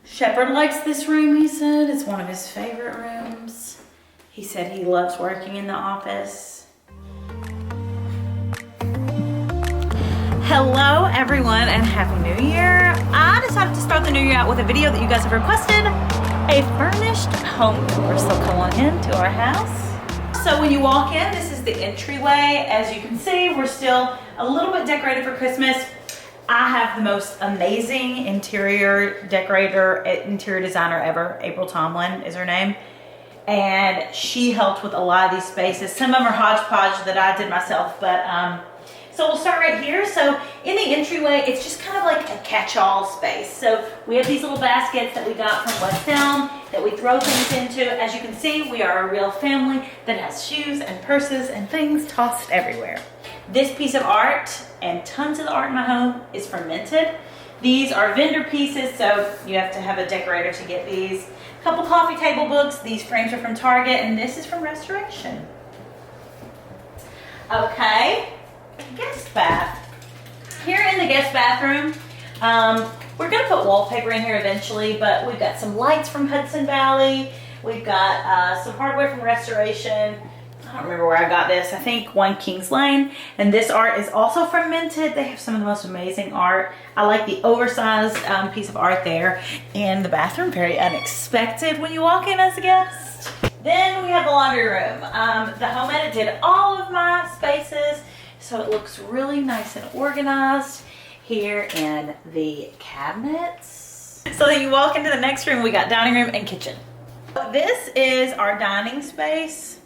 Shepherd likes this room, he said. It's one of his favorite rooms. He said he loves working in the office. Hello everyone and Happy New Year. I decided to start the new year out with a video that you guys have requested. A furnished home tour. So come on into our house. So when you walk in, this is the entryway. As you can see, we're still a little bit decorated for Christmas. I have the most amazing interior decorator, interior designer ever. April Tomlin is her name. And she helped with a lot of these spaces. Some of them are hodgepodge that I did myself, but so we'll start right here. So in the entryway, it's just kind of like a catch-all space. So we have these little baskets that we got from West Elm that we throw things into. As you can see, we are a real family that has shoes and purses and things tossed everywhere. This piece of art, and tons of the art in my home, is from Minted. These are vendor pieces, so you have to have a decorator to get these. A couple coffee table books. These frames are from Target, and this is from Restoration. Okay, guest bath. Here in the guest bathroom, we're gonna put wallpaper in here eventually, but we've got some lights from Hudson Valley. We've got some hardware from Restoration. I don't remember where I got this. I think 1 Kings Lane. And this art is also from Minted. They have some of the most amazing art. I like the oversized piece of art there. And the bathroom, very unexpected when you walk in as a guest. Then we have the laundry room. The home edit did all of my spaces, so it looks really nice and organized here in the cabinets. So then you walk into the next room, we got dining room and kitchen. This is our dining space.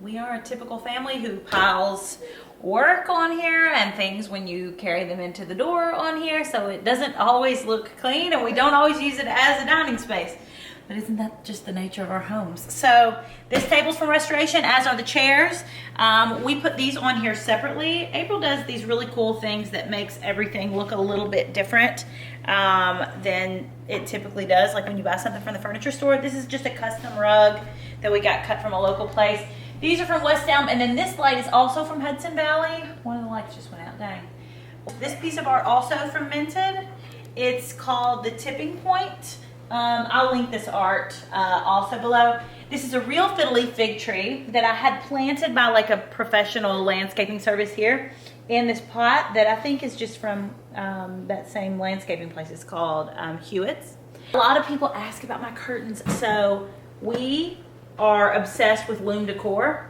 We are a typical family who piles work on here and things when you carry them into the door on here, so it doesn't always look clean and we don't always use it as a dining space. But isn't that just the nature of our homes? So this table's from Restoration, as are the chairs. We put these on here separately. April does these really cool things that makes everything look a little bit different than it typically does. Like when you buy something from the furniture store, this is just a custom rug that we got cut from a local place. These are from West Elm, and then this light is also from Hudson Valley. One of the lights just went out, dang. This piece of art also from Minted. It's called The Tipping Point. I'll link this art also below. This is a real fiddly fig tree that I had planted by like a professional landscaping service here in this pot that I think is just from that same landscaping place. It's called Hewitt's. A lot of people ask about my curtains, so we are obsessed with Loom Decor,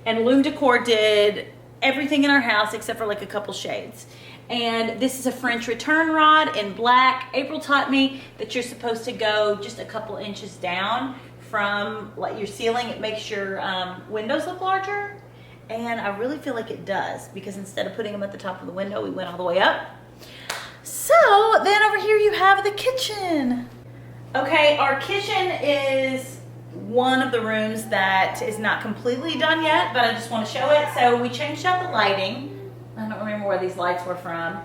and Loom Decor did everything in our house except for like a couple shades. And this is a French return rod in black. April taught me that you're supposed to go just a couple inches down from like your ceiling. It makes your windows look larger, and I really feel like it does, because instead of putting them at the top of the window, we went all the way up. So then over here you have the kitchen. Okay, our kitchen is one of the rooms that is not completely done yet, but I just want to show it. So we changed out the lighting. I don't remember where these lights were from.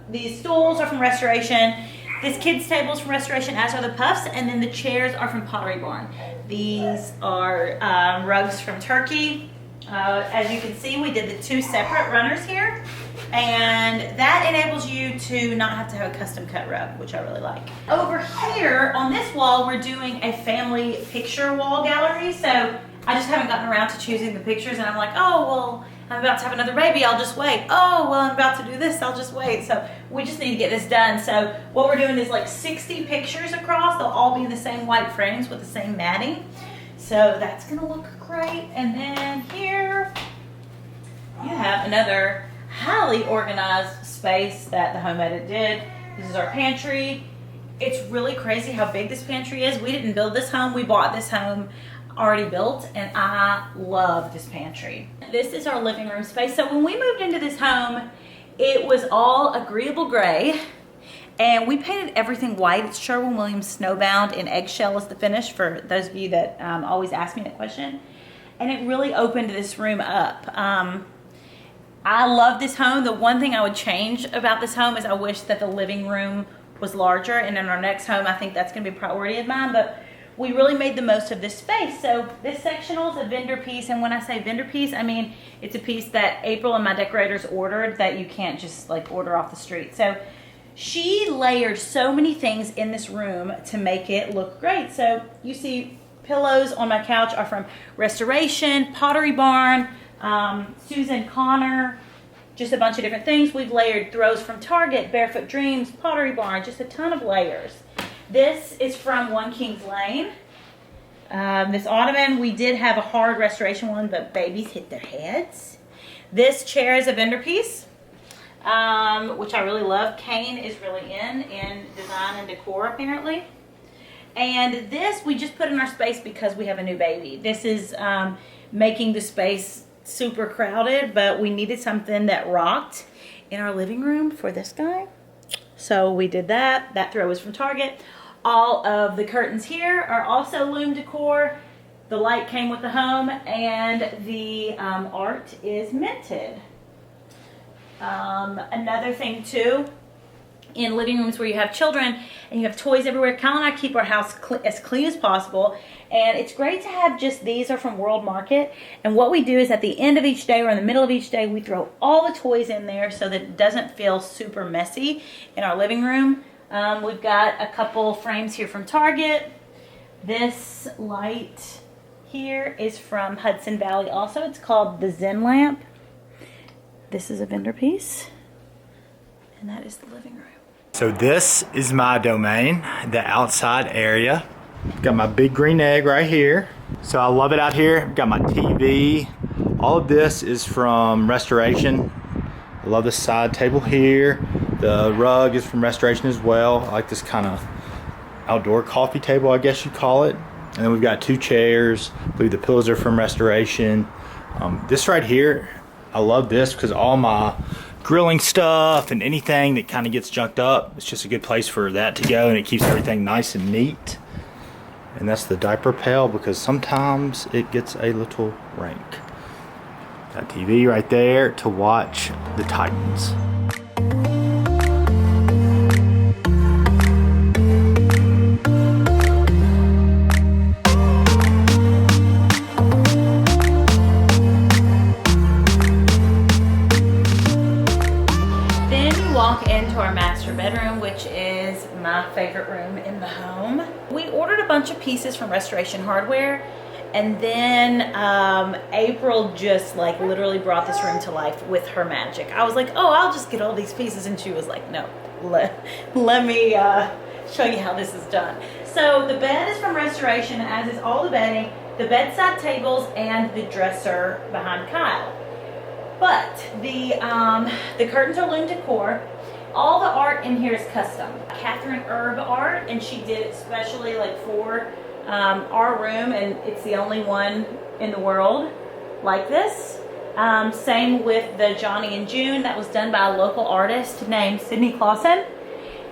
These stools are from Restoration. This kids' table is from Restoration, as are the puffs, and then the chairs are from Pottery Barn. These are rugs from Turkey. As you can see, we did the 2 separate runners here, and that enables you to not have to have a custom cut rug, which I really like. Over here on this wall, we're doing a family picture wall gallery, so I just haven't gotten around to choosing the pictures, and I'm like, oh, well, I'm about to have another baby, I'll just wait. Oh, well, I'm about to do this, I'll just wait. So we just need to get this done. So what we're doing is like 60 pictures across. They'll all be in the same white frames with the same matting. So that's gonna look great. And then here you have another highly organized space that the home edit did. This is our pantry. It's really crazy how big this pantry is. We didn't build this home, we bought this home already built, and I love this pantry. This is our living room space. So when we moved into this home, it was all agreeable gray, and we painted everything white. It's Sherwin-Williams Snowbound in eggshell is the finish, for those of you that always ask me that question. And it really opened this room up. I love this home. The one thing I would change about this home is I wish that the living room was larger, and in our next home I think that's going to be a priority of mine, but we really made the most of this space. So this sectional is a vendor piece, and when I say vendor piece, I mean it's a piece that April and my decorators ordered that you can't just like order off the street. So She layered so many things in this room to make it look great. So you see pillows on my couch are from Restoration, Pottery Barn, Susan Connor, just a bunch of different things. We've layered throws from Target, Barefoot Dreams, Pottery Barn, just a ton of layers. This is from One Kings Lane. This ottoman, we did have a hard restoration one, but babies hit their heads. This chair is a vendor piece, which I really love. Kane is really in design and decor apparently. And this we just put in our space because we have a new baby. This is making the space super crowded, but we needed something that rocked in our living room for this guy. So we did that. That throw is from Target. All of the curtains here are also loom decor. The light came with the home, and the art is minted. Another thing too, in living rooms where you have children and you have toys everywhere, Kyle and I keep our house as clean as possible, and it's great to have just, these are from World Market, and what we do is at the end of each day or in the middle of each day, we throw all the toys in there so that it doesn't feel super messy in our living room. We've got a couple frames here from Target. This light here is from Hudson Valley also. It's called the Zen lamp. This is a vendor piece, and that is the living room. So this is my domain, the outside area. Got my big green egg right here. So I love it out here. Got my TV. All of this is from Restoration. I love the side table here. The rug is from Restoration as well. I like this kind of outdoor coffee table, I guess you call it. And then we've got 2 chairs. I believe the pillows are from Restoration. This right here, I love this because all my grilling stuff and anything that kind of gets junked up, it's just a good place for that to go, and it keeps everything nice and neat. And that's the diaper pail because sometimes it gets a little rank. Got TV right there to watch the Titans. Into our master bedroom, which is my favorite room in the home. We ordered a bunch of pieces from Restoration Hardware, and then April just like literally brought this room to life with her magic. I was like, oh, I'll just get all these pieces, and she was like, no, let me show you how this is done. So the bed is from Restoration, as is all the bedding, the bedside tables, and the dresser behind Kyle. But the curtains are loom decor. All the art in here is custom. Catherine Erb art, and she did it specially like for our room, and it's the only one in the world like this. Same with the Johnny and June, that was done by a local artist named Sydney Clausen.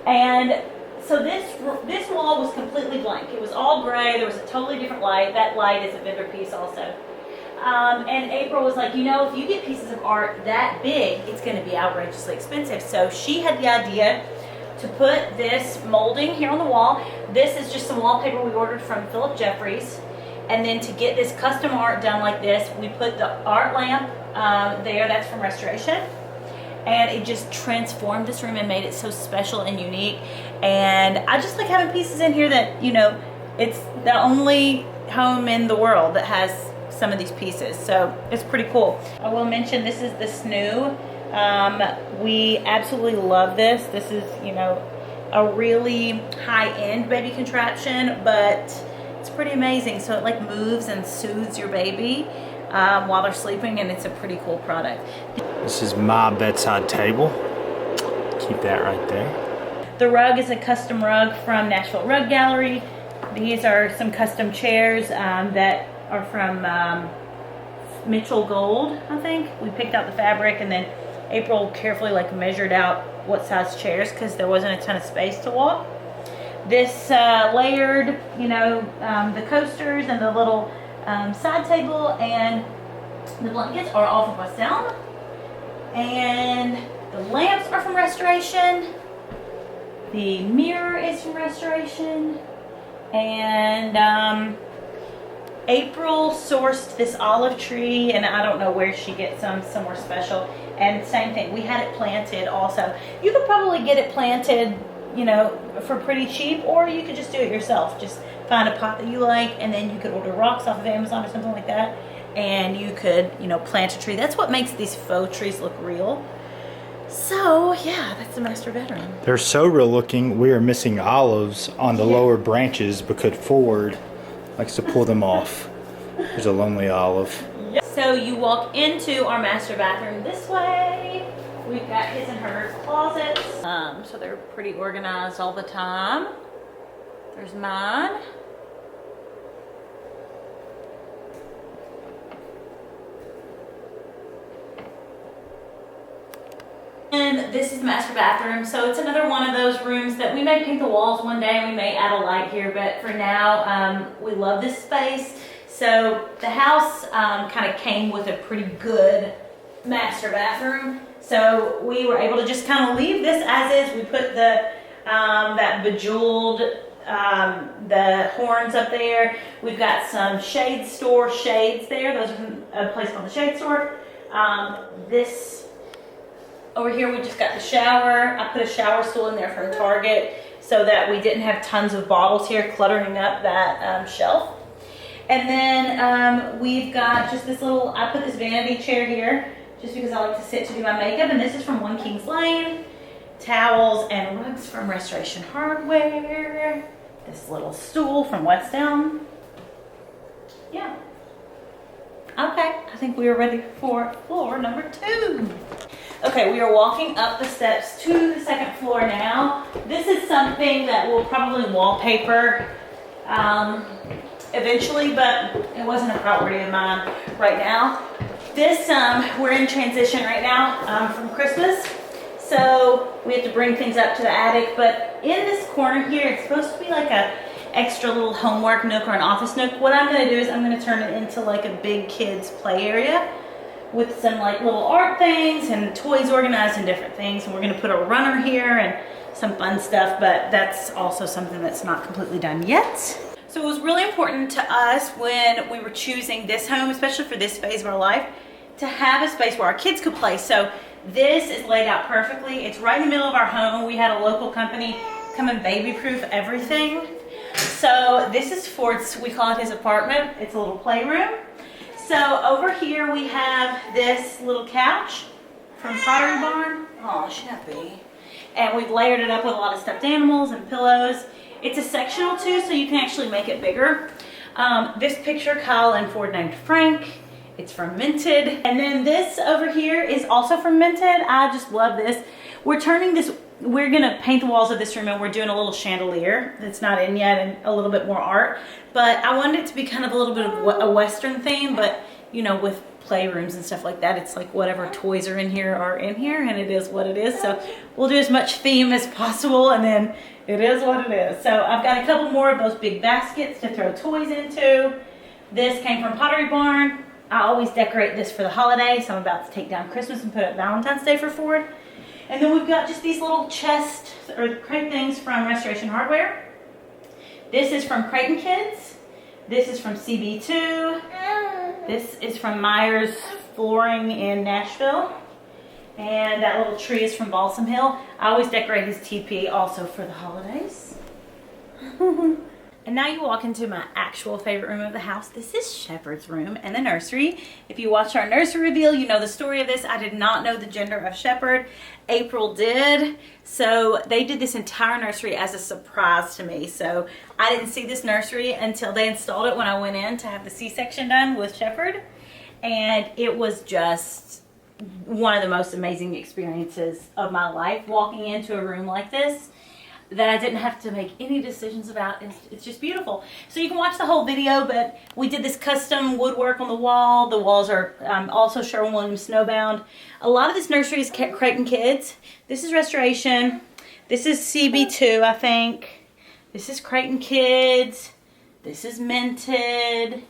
And so this wall was completely blank. It was all gray. There was a totally different light. That light is a vendor piece also. And April was like, you know, if you get pieces of art that big, it's going to be outrageously expensive. So she had the idea to put this molding here on the wall. This is just some wallpaper we ordered from Philip Jeffries. And then to get this custom art done like this, we put the art lamp there. That's from Restoration. And it just transformed this room and made it so special and unique. And I just like having pieces in here that, you know, it's the only home in the world that has some of these pieces, so it's pretty cool. I will mention this is the snoo. We absolutely love this. This is, you know, a really high-end baby contraption, but it's pretty amazing. So it like moves and soothes your baby while they're sleeping, and it's a pretty cool product. This is my bedside table. Keep that right there. The rug is a custom rug from Nashville Rug Gallery. These are some custom chairs that are from Mitchell Gold, I think. We picked out the fabric, and then April carefully like measured out what size chairs because there wasn't a ton of space to walk. This layered, you know, the coasters and the little side table and the blankets are all from West Elm. And the lamps are from Restoration. The mirror is from Restoration. And April sourced this olive tree, and I don't know where she gets some, somewhere special. And same thing, we had it planted also. You could probably get it planted, you know, for pretty cheap, or you could just do it yourself. Just find a pot that you like, and then you could order rocks off of Amazon or something like that, and you could, you know, plant a tree. That's what makes these faux trees look real. So yeah, that's the master bedroom. They're so real looking. We are missing olives on the lower branches because Ford likes to pull them off. There's a lonely olive. So you walk into our master bathroom this way. We've got his and her closets. So they're pretty organized all the time. There's mine. And this is the master bathroom. So it's another one of those rooms that we may paint the walls one day. We may add a light here, but for now, we love this space. So the house kind of came with a pretty good master bathroom. So we were able to just kind of leave this as is. We put the that bejeweled the horns up there. We've got some shade store shades there. Those are from a place called the Shade Store. This over here, we just got the shower. I put a shower stool in there from Target so that we didn't have tons of bottles here cluttering up that shelf. And then we've got just this little, I put this vanity chair here just because I like to sit to do my makeup. And this is from One Kings Lane. Towels and rugs from Restoration Hardware. This little stool from West Elm. Yeah. Okay, I think we are ready for floor number 2. Okay, we are walking up the steps to the second floor now. This is something that we'll probably wallpaper eventually, but it wasn't a priority of mine right now. This, we're in transition right now from Christmas, so we have to bring things up to the attic, but in this corner here, it's supposed to be like a extra little homework nook or an office nook. What I'm gonna do is I'm gonna turn it into like a big kids play area with some like little art things and toys organized and different things, and we're gonna put a runner here and some fun stuff, but that's also something that's not completely done yet. So it was really important to us when we were choosing this home, especially for this phase of our life, to have a space where our kids could play. So this is laid out perfectly. It's right in the middle of our home. We had a local company come and baby-proof everything. So this is Ford's, we call it his apartment. It's a little playroom. So over here we have this little couch from Pottery Barn. Oh, she's happy. And we've layered it up with a lot of stuffed animals and pillows. It's a sectional too, so you can actually make it bigger. This picture, Kyle and Ford named Frank. It's from Minted. And then this over here is also from Minted. I just love this. We're turning this, we're gonna paint the walls of this room, and we're doing a little chandelier that's not in yet and a little bit more art. But I wanted it to be kind of a little bit of a Western theme, but you know, with playrooms and stuff like that, it's like whatever toys are in here, and it is what it is. So we'll do as much theme as possible, and then it is what it is. So I've got a couple more of those big baskets to throw toys into. This came from Pottery Barn. I always decorate this for the holiday, so I'm about to take down Christmas and put it Valentine's Day for Ford. And then we've got just these little chest or crate things from Restoration Hardware. This is from Creighton Kids. This is from CB2. This is from Meyers Flooring in Nashville. And that little tree is from Balsam Hill. I always decorate his TP also for the holidays. And now you walk into my actual favorite room of the house. This is Shepard's room and the nursery. If you watched our nursery reveal, you know the story of this. I did not know the gender of Shepard. April did. So they did this entire nursery as a surprise to me. So I didn't see this nursery until they installed it when I went in to have the C-section done with Shepard. And it was just one of the most amazing experiences of my life, walking into a room like this that I didn't have to make any decisions about. It's just beautiful. So you can watch the whole video, but we did this custom woodwork on the wall. The walls are also Sherwin-Williams snowbound. A lot of this nursery is Creighton Kids. This is Restoration. This is CB2, I think. This is Creighton Kids. This is Minted.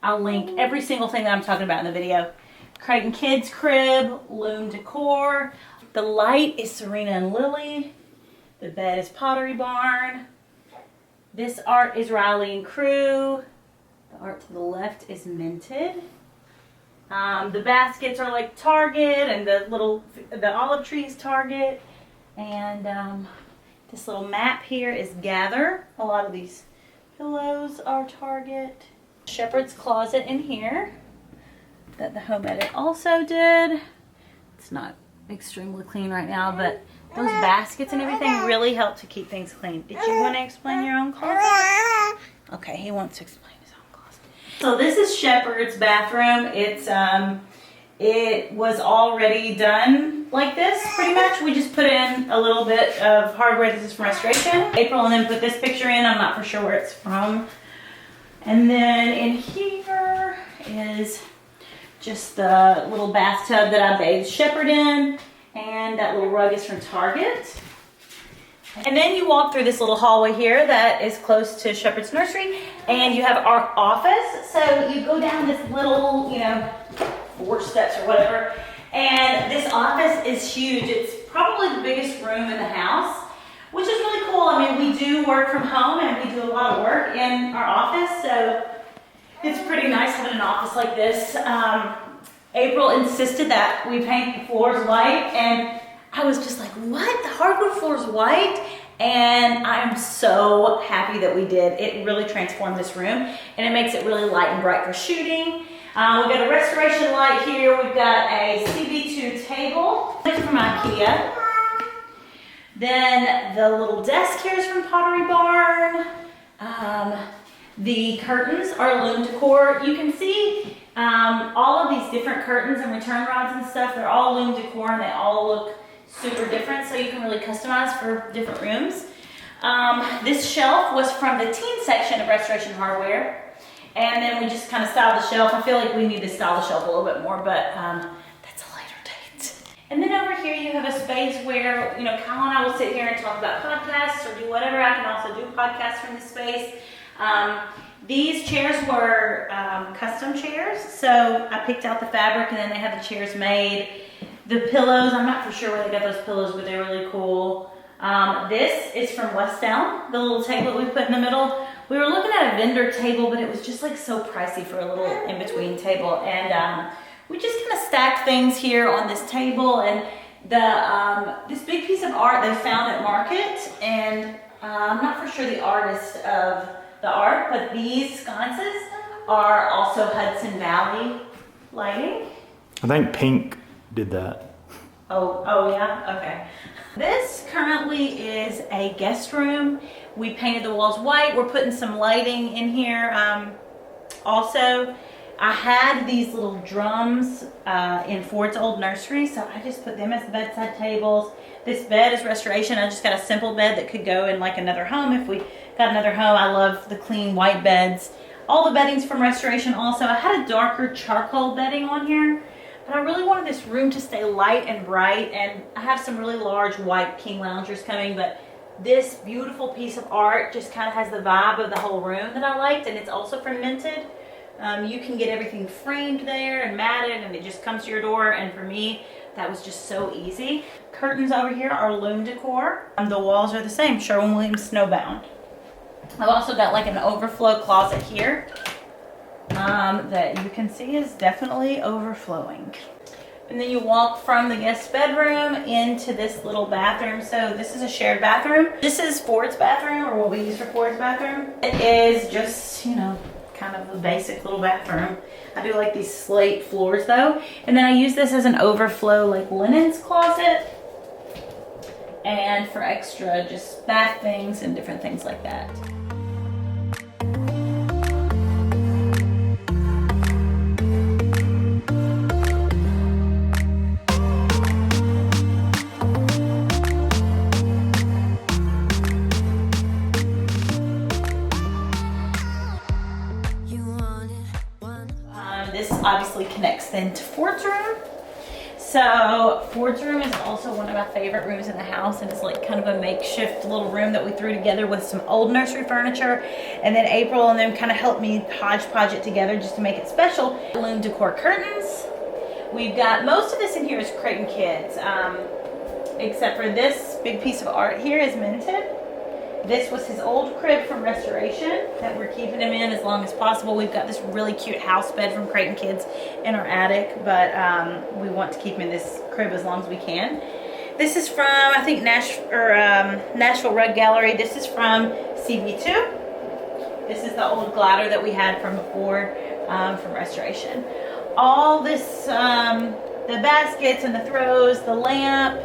I'll link every single thing that I'm talking about in the video. Creighton Kids Crib, Loom Decor. The light is Serena and Lily. The bed is Pottery Barn. This art is Riley and Crew. The art to the left is Minted. The baskets are like Target, and the olive trees Target. And this little map here is Gather. A lot of these pillows are Target. Shepherd's closet in here that the home edit also did. It's not extremely clean right now, but those baskets and everything really help to keep things clean. Did you want to explain your own closet? Okay, he wants to explain his own closet. So this is Shepherd's bathroom. It was already done like this, pretty much. We just put in a little bit of hardware. This is from Restoration. April and then put this picture in. I'm not for sure where it's from. And then in here is just the little bathtub that I bathed Shepherd in. And that little rug is from Target. And then you walk through this little hallway here that is close to Shepherd's Nursery. And you have our office. So you go down this little, 4 steps or whatever. And this office is huge. It's probably the biggest room in the house, which is really cool. I mean, we do work from home and we do a lot of work in our office. So it's pretty nice having an office like this. April insisted that we paint the floors white, and I was just like, what? The hardwood floor is white? And I am so happy that we did. It really transformed this room, and it makes it really light and bright for shooting. We've got a restoration light here. We've got a CB2 table from IKEA. Then the little desk here is from Pottery Barn. The curtains are loom decor. You can see all of these different curtains and return rods and stuff. They're all loom decor, and they all look super different, so you can really customize for different rooms. This shelf was from the teen section of Restoration Hardware, and then we just kind of styled the shelf. I feel like we need to style the shelf a little bit more, but that's a later date. And then over here you have a space where, Kyle and I will sit here and talk about podcasts or do whatever. I can also do podcasts from this space. These chairs were custom chairs, so I picked out the fabric and then they had the chairs made. The pillows, I'm not for sure where they got those pillows, but they're really cool. This is from West Elm, the little table that we put in the middle. We were looking at a vendor table, but it was just like so pricey for a little in-between table. And we just kind of stacked things here on this table. And this big piece of art they found at market, and I'm not for sure the artist of the art, but these sconces are also Hudson Valley lighting. I think Pink did that. Oh yeah, okay. This currently is a guest room. We painted the walls white. We're putting some lighting in here. Also, I had these little drums in Ford's old nursery, so I just put them as the bedside tables. This bed is Restoration. I just got a simple bed that could go in like another home if we got another home. I love the clean white beds. All the bedding's from Restoration also. I had a darker charcoal bedding on here, but I really wanted this room to stay light and bright, and I have some really large white king loungers coming, but this beautiful piece of art just kind of has the vibe of the whole room that I liked, and it's also from Minted. You can get everything framed there and matted, and it just comes to your door, and for me, that was just so easy. Curtains over here are loom decor. The walls are the same, Sherwin-Williams Snowbound. I've also got like an overflow closet here that you can see is definitely overflowing. And then you walk from the guest bedroom into this little bathroom. So this is a shared bathroom. This is Ford's bathroom, or what we use for Ford's bathroom. It is just, kind of a basic little bathroom. I do like these slate floors though. And then I use this as an overflow like linens closet, and for extra just bath things and different things like that. This obviously connects then to Ford's room. So Ford's room is also one of my favorite rooms in the house, and it's like kind of a makeshift little room that we threw together with some old nursery furniture, and then April and them kind of helped me hodgepodge it together just to make it special. Loom decor curtains. We've got most of this in here is Creighton Kids, except for this big piece of art here is Minted. This was his old crib from restoration that we're keeping him in as long as possible. We've got this really cute house bed from Creighton Kids in our attic, but we want to keep him in this crib as long as we can. This is from, I think, Nashville Rug Gallery. This is from CB2. This is the old glider that we had from before, from restoration. All this, the baskets and the throws, the lamp,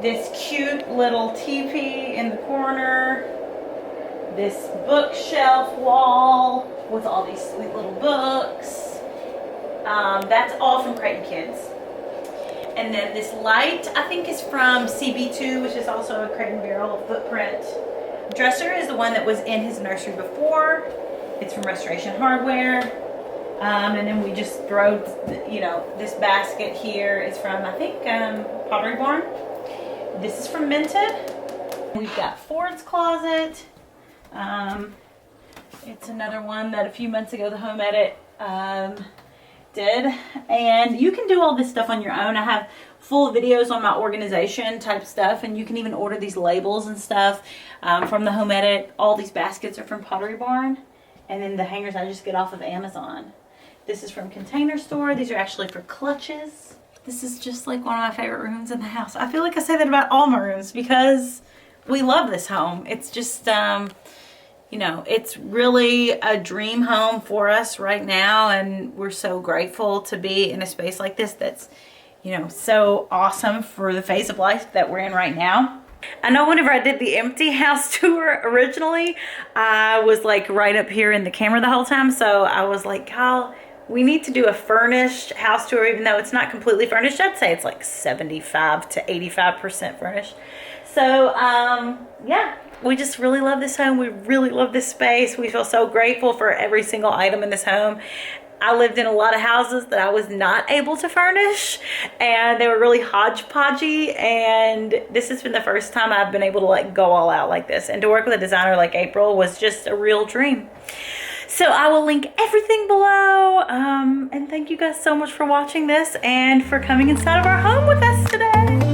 this cute little teepee in the corner, this bookshelf wall with all these sweet little books. That's all from Creighton Kids. And then this light, I think, is from CB2, which is also a Crate and Barrel Footprint. Dresser is the one that was in his nursery before. It's from Restoration Hardware. And then we just throw, you know, this basket here is from, I think, Pottery Barn. This is from Minted. We've got Ford's Closet. It's another one that a few months ago the Home Edit did. And you can do all this stuff on your own. I have full videos on my organization type stuff, and you can even order these labels and stuff from the Home Edit. All these baskets are from Pottery Barn. And then the hangers I just get off of Amazon. This is from Container Store. These are actually for clutches. This is just like one of my favorite rooms in the house. I feel like I say that about all my rooms because we love this home. It's just, you know, it's really a dream home for us right now. And we're so grateful to be in a space like this that's, you know, so awesome for the phase of life that we're in right now. I know whenever I did the empty house tour originally, I was like right up here in the camera the whole time. So I was like, Kyle, we need to do a furnished house tour, even though it's not completely furnished. I'd say it's like 75 to 85% furnished. So, yeah, we just really love this home. We really love this space. We feel so grateful for every single item in this home. I lived in a lot of houses that I was not able to furnish, and they were really hodgepodgey, and this has been the first time I've been able to like go all out like this, and to work with a designer like April was just a real dream. So I will link everything below, and thank you guys so much for watching this and for coming inside of our home with us today.